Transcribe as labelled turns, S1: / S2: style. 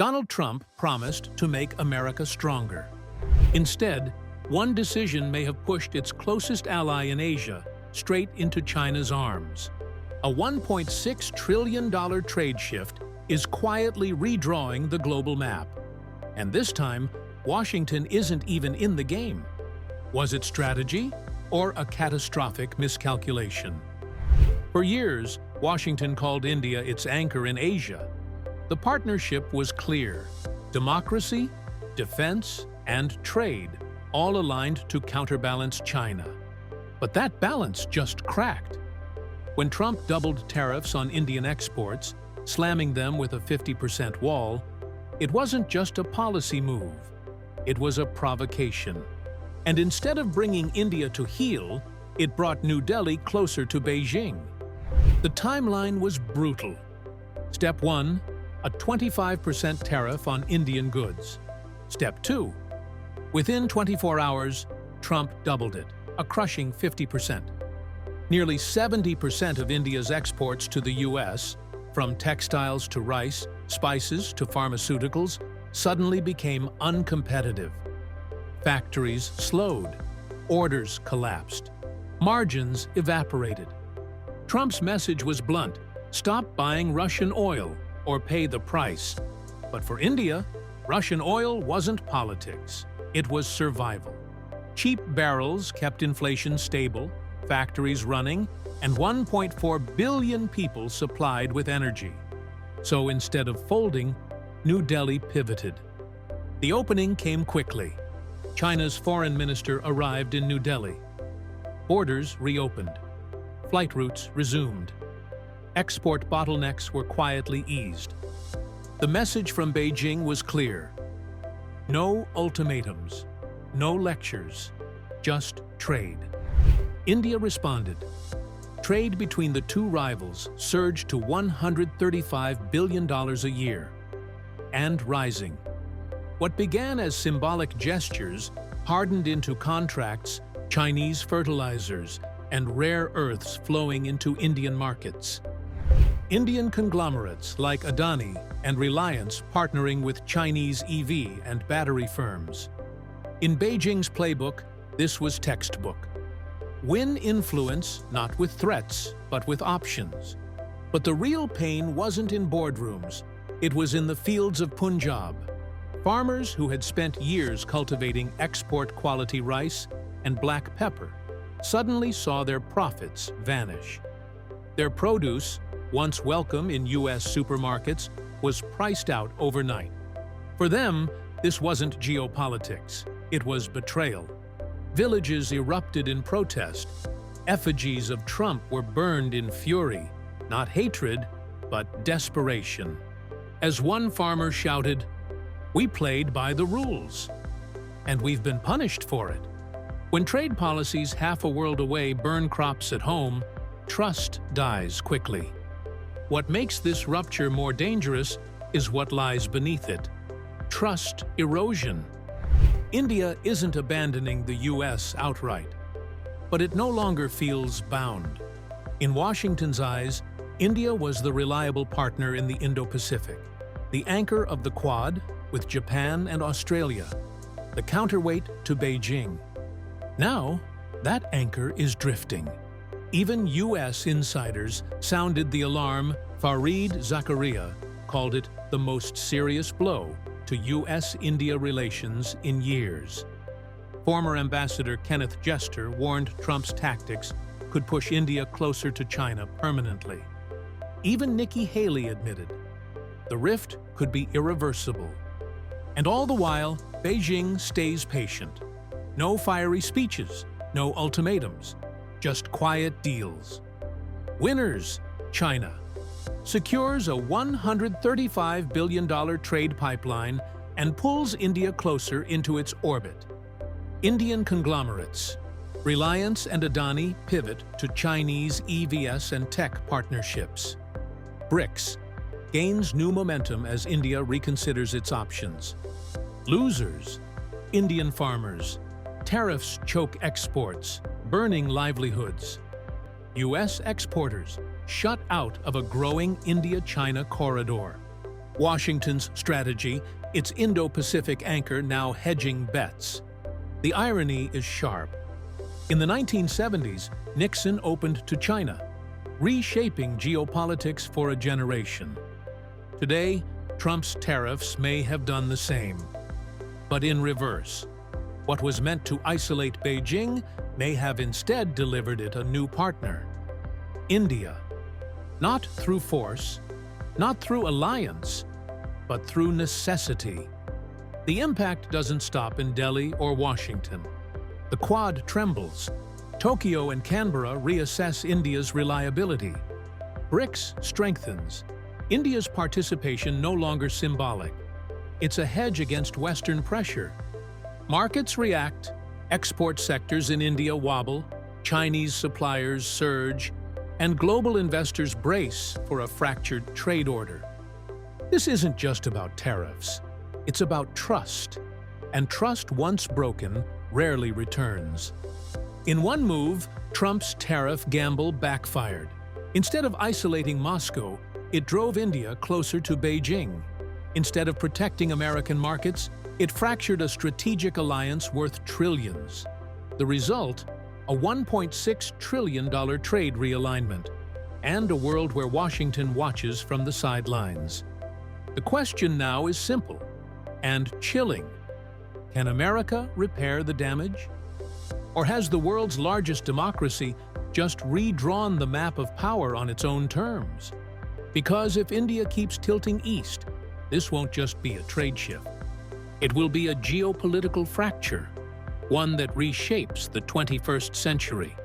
S1: Donald Trump promised to make America stronger. Instead, one decision may have pushed its closest ally in Asia straight into China's arms. A $1.6 trillion trade shift is quietly redrawing the global map. And this time, Washington isn't even in the game. Was it strategy or a catastrophic miscalculation? For years, Washington called India its anchor in Asia. The partnership was clear: democracy, defense, and trade, all aligned to counterbalance China. But that balance just cracked. When Trump doubled tariffs on Indian exports, slamming them with a 50% wall, it wasn't just a policy move. It was a provocation. And instead of bringing India to heel, it brought New Delhi closer to Beijing. The timeline was brutal. Step 1, a 25% tariff on Indian goods. Step 2, within 24 hours, Trump doubled it, a crushing 50%. Nearly 70% of India's exports to the US, from textiles to rice, spices to pharmaceuticals, suddenly became uncompetitive. Factories slowed, orders collapsed, margins evaporated. Trump's message was blunt: stop buying Russian oil or pay the price. But for India, Russian oil wasn't politics, it was survival. Cheap barrels kept inflation stable, factories running, and 1.4 billion people supplied with energy. So instead of folding, New Delhi pivoted. The opening came quickly. China's foreign minister arrived in New Delhi. Borders reopened. Flight routes resumed. Export bottlenecks were quietly eased. The message from Beijing was clear: no ultimatums, no lectures, just trade. India responded. Trade between the two rivals surged to $135 billion a year, and rising. What began as symbolic gestures hardened into contracts, Chinese fertilizers, and rare earths flowing into Indian markets. Indian conglomerates like Adani and Reliance partnering with Chinese EV and battery firms. In Beijing's playbook, this was textbook. Win influence not with threats, but with options. But the real pain wasn't in boardrooms. It was in the fields of Punjab. Farmers who had spent years cultivating export-quality rice and black pepper suddenly saw their profits vanish. Their produce, once welcome in US supermarkets, was priced out overnight. For them, this wasn't geopolitics, it was betrayal. Villages erupted in protest. Effigies of Trump were burned in fury, not hatred, but desperation. As one farmer shouted, "We played by the rules, and we've been punished for it." When trade policies half a world away burn crops at home, trust dies quickly. What makes this rupture more dangerous is what lies beneath it: trust erosion. India isn't abandoning the US outright, but it no longer feels bound. In Washington's eyes, India was the reliable partner in the Indo-Pacific, the anchor of the Quad with Japan and Australia, the counterweight to Beijing. Now, that anchor is drifting. Even US insiders sounded the alarm. Fareed Zakaria called it the most serious blow to US-India relations in years. Former Ambassador Kenneth Jester warned Trump's tactics could push India closer to China permanently. Even Nikki Haley admitted the rift could be irreversible. And all the while, Beijing stays patient. No fiery speeches, no ultimatums, just quiet deals. Winners, China, secures a $135 billion trade pipeline and pulls India closer into its orbit. Indian conglomerates, Reliance and Adani, pivot to Chinese EVs and tech partnerships. BRICS gains new momentum as India reconsiders its options. Losers, Indian farmers. Tariffs choke exports, burning livelihoods. US exporters shut out of a growing India-China corridor. Washington's strategy, its Indo-Pacific anchor now hedging bets. The irony is sharp. In the 1970s, Nixon opened to China, reshaping geopolitics for a generation. Today, Trump's tariffs may have done the same. But in reverse, what was meant to isolate Beijing may have instead delivered it a new partner: India. Not through force, not through alliance, but through necessity. The impact doesn't stop in Delhi or Washington. The Quad trembles. Tokyo and Canberra reassess India's reliability. BRICS strengthens. India's participation no longer symbolic. It's a hedge against Western pressure. Markets react, export sectors in India wobble, Chinese suppliers surge, and global investors brace for a fractured trade order. This isn't just about tariffs. It's about trust. And trust once broken rarely returns. In one move, Trump's tariff gamble backfired. Instead of isolating Moscow, it drove India closer to Beijing. Instead of protecting American markets, it fractured a strategic alliance worth trillions. The result? A $1.6 trillion trade realignment, and a world where Washington watches from the sidelines. The question now is simple and chilling. Can America repair the damage? Or has the world's largest democracy just redrawn the map of power on its own terms? Because if India keeps tilting east, this won't just be a trade shift. It will be a geopolitical fracture, one that reshapes the 21st century.